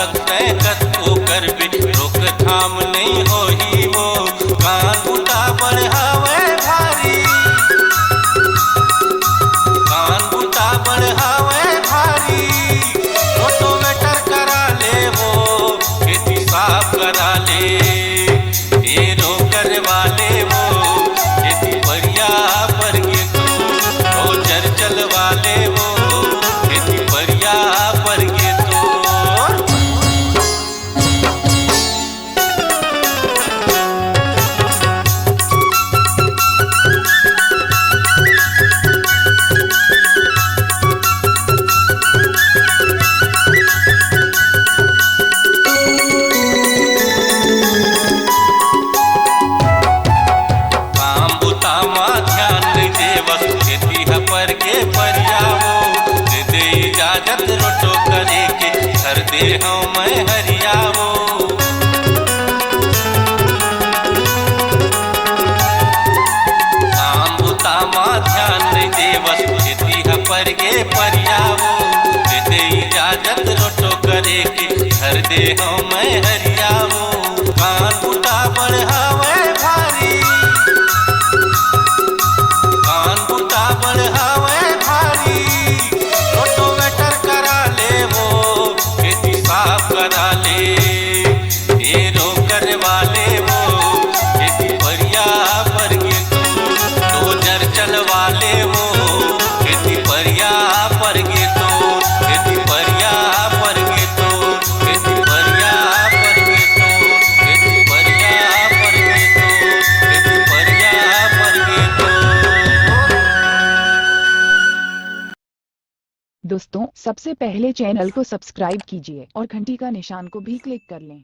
सकते कतको करबे रोकथाम नहीं होही हो। कान बुता बढ़ावे भारी, कान बुता बढ़ावे भारी, रोटोवेटर करा ले वो, खेती साफ करा ले, ये रोकर वाले वो, खेती बढ़िया पर गे तो रोजर चलवा ले वो, खेती बढ़िया पर गे तो। पर के परियावो दे दे इजाजत रोटो करे के कर दे हम मैं हरियावो। काम बुता माँ ध्यान नहीं देवस खेती पर के परियावो दे दे इजाजत रोटो करे के कर दे हम मैं हरियावो। कान बुता बढ़ावे भारी, कान बुता बढ़ावे भारी, रोटोवेटर करा ले वो, खेती साफ करा ले, ये रोकर वाले वो, खेती बढ़िया पर गे तो डोजर चलवा ले वो, खेती बढ़िया पर गे तो, खेती बढ़िया पर गे तो, खेती बढ़िया पर गे तो, खेती बढ़िया पर गे तो, खेती बढ़िया पर गे तो। दोस्तों सबसे पहले चैनल को सब्सक्राइब कीजिए और घंटी का निशान को भी क्लिक कर लें।